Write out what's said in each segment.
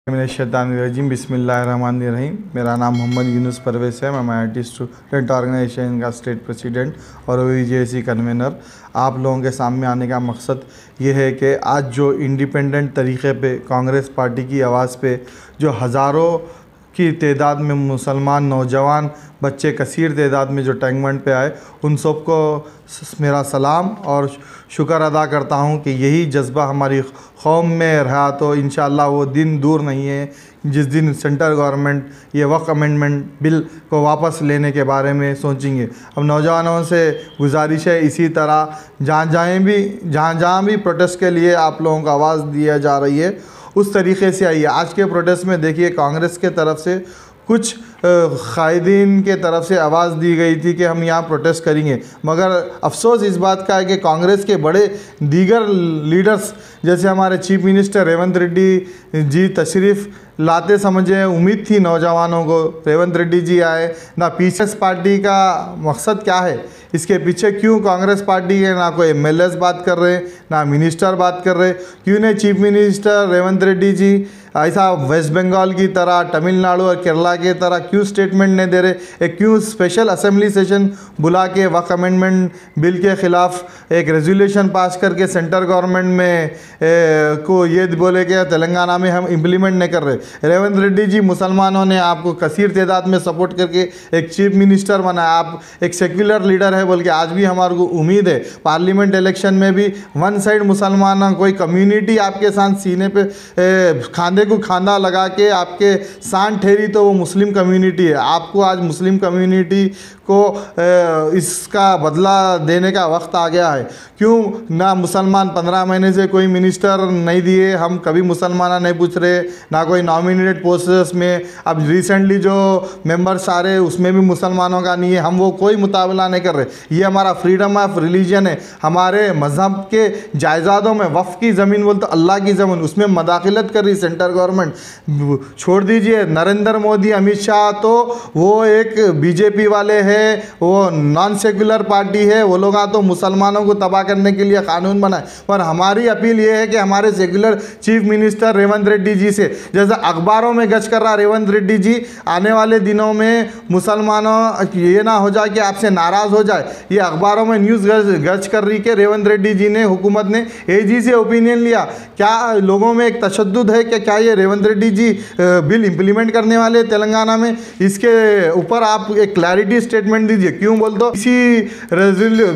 रजीम बिस्मिल्लाहिर्रहमानिर्रहीम। मेरा नाम मोहम्मद यूनुस परवेज़ है। मैं माइनॉरिटी स्टूडेंट ऑर्गेनाइजेशन का स्टेट प्रेसिडेंट और OEJC कन्वेनर। आप लोगों के सामने आने का मकसद ये है कि आज जो इंडिपेंडेंट तरीक़े पे कांग्रेस पार्टी की आवाज़ पे जो हज़ारों की तादाद में मुसलमान नौजवान बच्चे कसीर तादाद में जो टैंकबंड पे आए, उन सबको मेरा सलाम और शुक्र अदा करता हूँ कि यही जज्बा हमारी कौम में रहा तो इंशाअल्लाह वो दिन दूर नहीं है जिस दिन सेंट्रल गवर्नमेंट ये वक्फ अमेंडमेंट बिल को वापस लेने के बारे में सोचेंगे। अब नौजवानों से गुजारिश है, इसी तरह जहाँ भी प्रोटेस्ट के लिए आप लोगों को आवाज़ दिया जा रही है, उस तरीक़े से आइए। आज के प्रोटेस्ट में देखिए, कांग्रेस के तरफ से कुछ कायदीन के तरफ से आवाज़ दी गई थी कि हम यहाँ प्रोटेस्ट करेंगे, मगर अफसोस इस बात का है कि कांग्रेस के बड़े दीगर लीडर्स जैसे हमारे चीफ मिनिस्टर रेवंत रेड्डी जी तशरीफ़ लाते समझे उम्मीद थी नौजवानों को, रेवंत रेड्डी जी आए ना। पीछे पार्टी का मकसद क्या है, इसके पीछे क्यों कांग्रेस पार्टी के ना कोई MLAs बात कर रहे, ना मिनिस्टर बात कर रहे, क्यों नहीं चीफ मिनिस्टर रेवंत रेड्डी जी ऐसा वेस्ट बंगाल की तरह, तमिलनाडु और केरला की तरह क्यों स्टेटमेंट नहीं दे रहे, क्यों स्पेशल असेंबली सेशन बुला के वक्फ अमेंडमेंट बिल के ख़िलाफ़ एक रेजोल्यूशन पास करके सेंट्रल गवर्नमेंट में को ये बोले कि तेलंगाना में हम इम्प्लीमेंट नहीं कर रहे। रेवंत रेड्डी जी, मुसलमानों ने आपको कसीर तादाद में सपोर्ट करके एक चीफ मिनिस्टर बनाया, आप एक सेक्युलर लीडर है बोल के आज भी हमारे को उम्मीद है पार्लियामेंट इलेक्शन में भी वन साइड मुसलमान कोई कम्युनिटी आपके साथ सीने पे खांदे को खांदा लगा के आपके शान ठहरी तो वो मुस्लिम कम्युनिटी है। आपको आज मुस्लिम कम्युनिटी को इसका बदला देने का वक्त आ गया है। क्यों ना मुसलमान 15 महीने से कोई मिनिस्टर नहीं दिए, हम कभी मुसलमान नहीं पूछ रहे, ना कोई नॉमिनेटेड पोस्टर्स में। अब रिसेंटली जो मेंबर्स आ रहे उसमें भी मुसलमानों का नहीं है, हम वो कोई मुताबला नहीं कर रहे। ये हमारा फ्रीडम ऑफ रिलीजन है। हमारे मज़हब के जायदादों में वफ़ की ज़मीन बोलते अल्लाह की ज़मीन, उसमें मदाखिलत कर रही सेंट्रल गवर्नमेंट। छोड़ दीजिए नरेंद्र मोदी, अमित शाह तो वो एक BJP वाले हैं, वो नॉन सेक्युलर पार्टी है, वो लोग तो मुसलमानों को तबाह करने के लिए कानून बनाए। पर हमारी अपील ये है कि हमारे secular chief minister Revanth Reddy ji से, जैसे अखबारों में गज कर रहा रेवंत रेड्डी जी, आने वाले दिनों में मुसलमानों ये ना हो जाए कि आपसे नाराज़ हो जाए। ये अखबारों में न्यूज़ गज कर रही कि रेवंत रेड्डी जी ने, हुकूमत ने AG से ओपिनियन लिया। क्या लोगों में एक तशद्दुद है कि क्या ये रेवंत रेड्डी जी बिल इम्प्लीमेंट करने वाले तेलंगाना में? इसके ऊपर आप एक क्लैरिटी स्टेटमेंट दीजिए। क्यों बोल दो,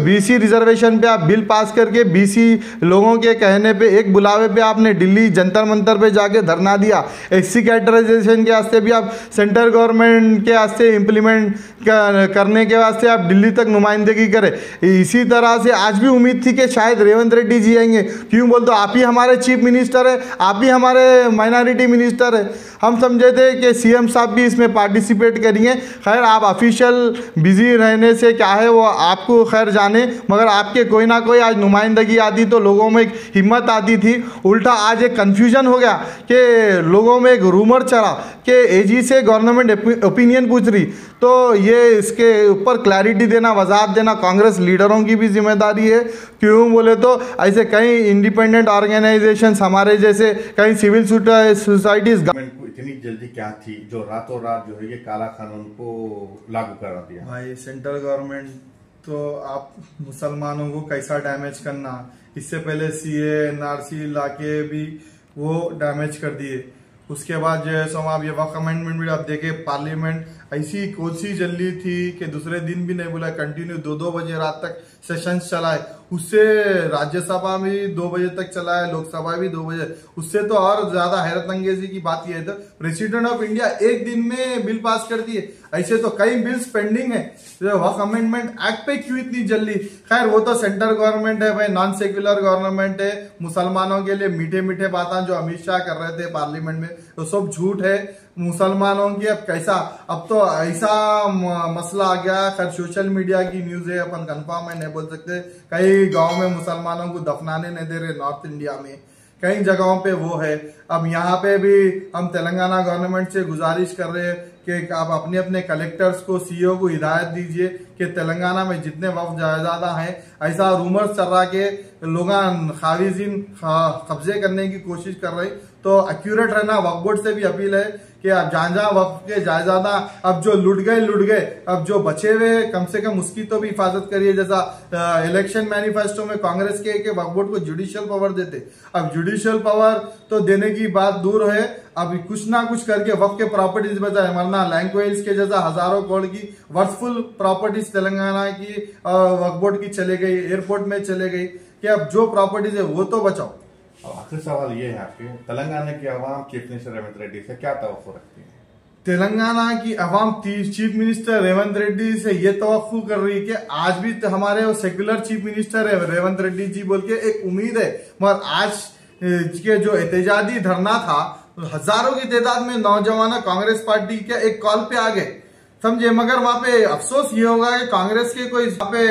BC रिजर्वेशन पे आप बिल पास करके BC लोगों के कहने पे एक बुलावे पे आपने दिल्ली जंतर मंतर पे जाके धरना दिया। SC कैटेगराइजेशन के वास्ते भी आप सेंट्रल गवर्नमेंट के वास्ते इम्प्लीमेंट करने के वास्ते आप दिल्ली तक नुमाइंदगी करें। इसी तरह से आज भी उम्मीद थी कि शायद रेवंत रेड्डी जी आएंगे। क्यों बोल दो, आप ही हमारे चीफ मिनिस्टर है, आप ही हमारे माइनॉरिटी मिनिस्टर है। हम समझे थे कि CM साहब भी इसमें पार्टिसिपेट करेंगे। खैर, आप ऑफिशियल बिजी रहने से क्या है वो आपको खैर जाने, मगर आपके कोई ना कोई आज नुमाइंदगी आती तो लोगों में एक हिम्मत आती थी। उल्टा आज एक कन्फ्यूजन हो गया कि लोगों में एक रूमर चला कि AG से गवर्नमेंट ओपिनियन पूछ रही। तो ये इसके ऊपर क्लैरिटी देना, वजाहत देना कांग्रेस लीडरों की भी जिम्मेदारी है। क्यों बोले तो ऐसे कई इंडिपेंडेंट ऑर्गेनाइजेशंस हमारे जैसे कई सिविल सोसाइटीज़ इतनी जल्दी क्या थी जो रातों रात जो है ये काला कानून को लागू करा दिया? भाई, सेंट्रल गवर्नमेंट तो आप मुसलमानों को कैसा डैमेज करना, इससे पहले CA NRC ला के भी वो डैमेज कर दिए। उसके बाद जो है सो आप ये वक्फ अमेंडमेंट भी आप देखे, पार्लियामेंट ऐसी कोशिश जल्दी थी कि दूसरे दिन भी नहीं बोला, कंटिन्यू 2-2 बजे रात तक सेशंस चलाए। उससे राज्यसभा भी 2 बजे तक चलाए, लोकसभा भी 2 बजे। उससे तो और ज्यादा हैरत अंगेजी की बात यह है तो प्रेसिडेंट ऑफ इंडिया एक दिन में बिल पास कर दिए। ऐसे तो कई बिल्स पेंडिंग है। वक्फ अमेंडमेंट एक्ट पे क्यों इतनी जल्दी? खैर, वो तो सेंट्रल गवर्नमेंट है भाई, नॉन सेक्युलर गवर्नमेंट है। मुसलमानों के लिए मीठे मीठे बातें जो अमित शाह कर रहे थे पार्लियामेंट में, तो सब झूठ है। मुसलमानों की अब कैसा, अब तो ऐसा मसला आ गया। खैर, सोशल मीडिया की न्यूज है, अपन कंफर्म है नहीं बोल सकते। कई गांव में मुसलमानों को दफनाने नहीं दे रहे, नॉर्थ इंडिया में कई जगहों पे वो है। अब यहाँ पे भी हम तेलंगाना गवर्नमेंट से गुजारिश कर रहे हैं कि आप अपने अपने कलेक्टर्स को, CEO को हिदायत दीजिए कि तेलंगाना में जितने वक्फ जायदादा हैं, ऐसा रूमर्स चल रहा कि लोग खारिजीन कब्जे करने की कोशिश कर रहे। तो एक्यूरेट रहना वक्फ बोर्ड से भी अपील है कि अब जहां वक्फ के जायदादा अब जो लुट गए, अब जो बचे हुए कम से कम उसकी तो भी हिफाजत करिए। जैसा इलेक्शन मैनिफेस्टो में कांग्रेस के वक्फ बोर्ड को जुडिशियल पावर देते, अब जुडिशियल पावर तो देने की बात दूर है, अब कुछ ना कुछ करके वक्फ के प्रॉपर्टीज बचाए, वरना लैंग्वेज के जैसा हजारों करोड़ की वर्थफुल प्रॉपर्टीज तेलंगाना की वक्फ बोर्ड की चले गई, एयरपोर्ट में चले गई, कि अब जो प्रॉपर्टीज है वो तो बचाओ। अब आखिरी सवाल ये है आपके, तेलंगाना की आवाम चीफ मिनिस्टर रेवंत रेड्डी से क्या तवक्को रखती है? तेलंगाना की आवाम चीफ मिनिस्टर रेवंत रेड्डी से ये तवक्को कर रही है कि आज भी तो हमारे वो सेक्युलर चीफ मिनिस्टर है रेवंत रेड्डी जी बोल के एक उम्मीद है। मगर आज के जो एहतजाजी धरना था, हजारों की तादाद में नौजवान कांग्रेस पार्टी के एक कॉल पे आ गए, समझे। मगर वहां पे अफसोस ये होगा कि कांग्रेस के कोई वहां पे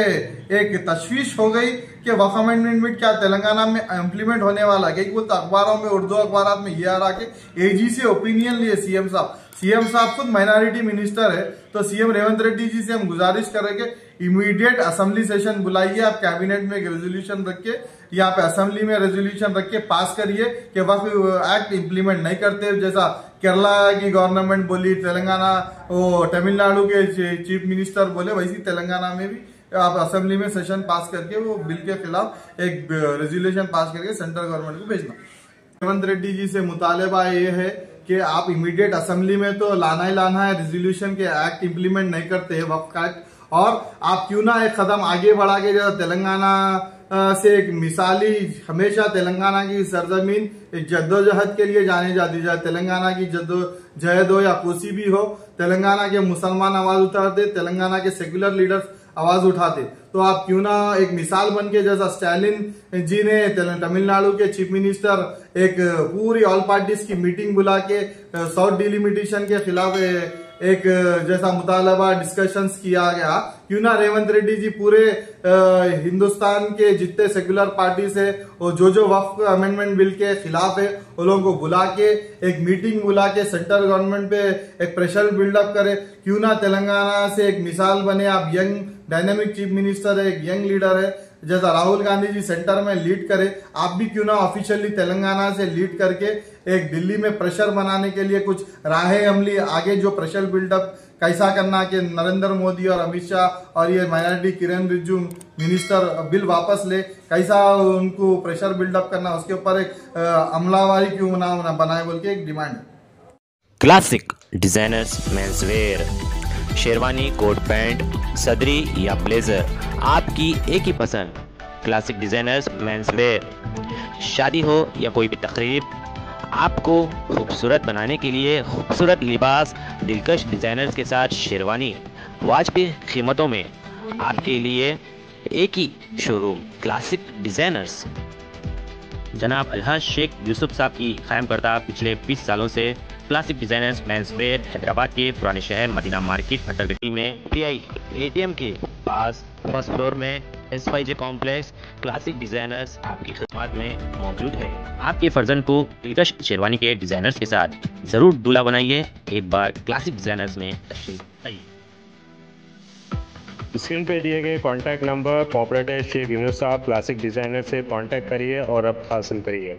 एक तशवीश हो गई कि वक्फ अमेंडमेंट क्या तेलंगाना में इम्प्लीमेंट होने वाला है। वो तो अखबारों में, उर्दू अखबार में ये आ रहा कि एजी से ओपिनियन लिए सीएम साहब खुद माइनॉरिटी मिनिस्टर है। तो सीएम रेवंत रेड्डी जी से हम गुजारिश कर रहे कि इमीडिएट असेंबली सेशन बुलाइए, आप कैबिनेट में एक रेजोल्यूशन रख के, यहाँ पे असेंबली में रेजोल्यूशन रख के पास करिए कि वक्फ एक्ट इंप्लीमेंट नहीं करते। जैसा केरला की गवर्नमेंट बोली, तेलंगाना वो तमिलनाडु के चीफ मिनिस्टर बोले, वैसी तेलंगाना में भी आप असेंबली में सेशन पास करके वो बिल के खिलाफ एक रेजोल्यूशन पास करके सेंट्रल गवर्नमेंट को भेजना। रेवंत रेड्डी जी से मुतालबा ये है कि आप इमीडिएट असेंबली में तो लाना ही लाना है रेजोल्यूशन के, एक्ट इंप्लीमेंट नहीं करते हैं वक्फ एक्ट, और आप क्यों ना एक कदम आगे बढ़ा के जो तेलंगाना से एक मिसाली, हमेशा तेलंगाना की सरजमीन जद्दोजहद के लिए जाने जाती है। तेलंगाना की जद्दोजहद हो या कोसी भी हो, तेलंगाना के मुसलमान आवाज उठाते, तेलंगाना के सेक्युलर लीडर्स आवाज उठाते। तो आप क्यों ना एक मिसाल बन के, जैसा स्टालिन जी ने तमिलनाडु के चीफ मिनिस्टर एक पूरी ऑल पार्टीज की मीटिंग बुला के साउथ डिलिमिटेशन के खिलाफ एक जैसा मुतालबा डिस्कशंस किया गया, क्यों ना रेवंत रेड्डी जी पूरे हिंदुस्तान के जितने सेक्युलर पार्टीज है और जो वक्फ अमेंडमेंट बिल के खिलाफ है, उन लोगों को बुला के एक मीटिंग बुला के सेंट्रल गवर्नमेंट पे एक प्रेशर बिल्डअप करे। क्यों ना तेलंगाना से एक मिसाल बने, आप यंग डायनेमिक चीफ मिनिस्टर है, एक यंग लीडर है, जैसा राहुल गांधी जी सेंटर में लीड करे, आप भी क्यों ना ऑफिशियली तेलंगाना से लीड करके एक दिल्ली में प्रेशर बनाने के लिए कुछ राहें अमली आगे, जो प्रेशर बिल्डअप कैसा करना कि नरेंद्र मोदी और अमित शाह और ये माइनॉरिटी किरण रिजिजू मिनिस्टर बिल वापस ले, कैसा उनको प्रेशर बिल्डअप करना, उसके ऊपर एक अमलावारी क्यों ना बनाए बोल के एक डिमांड है। Classic Designers menswear, sherwani, coat pant, सदरी या ब्लेजर, आपकी एक ही पसंद। Classic Designers menswear. शादी हो या कोई भी तकरीब, आपको खूबसूरत बनाने के लिए खूबसूरत लिबास, दिलकश डिजाइनर्स के साथ शेरवानी वाजिब कीमतों में आपके लिए एक ही शोरूम, क्लासिक डिजाइनर्स। जनाब अलहाज शेख यूसुफ साहब की क़ायम करता पिछले 20 सालों से क्लासिक डिजाइनर्स मेंसवेयर हैदराबाद के पुराने शहर मदीना मार्केट फटरगट्टी में पीआई एटीएम के पास फर्स्ट फ्लोर में SYJ कॉम्प्लेक्स क्लासिक डिजाइनर्स आपकी खिदमत में मौजूद है। आपके फर्जन को दिलकश शेरवानी के डिजाइनर्स के साथ जरूर दूल्हा बनाइए। एक बार क्लासिक डिजाइनर्स में तशरीफ लाइए। स्क्रीन पे दिए गए contact number cooperator Shaikh Yunus साहब क्लासिक डिजाइनर से कॉन्टैक्ट करिए और अब हासिल करिए।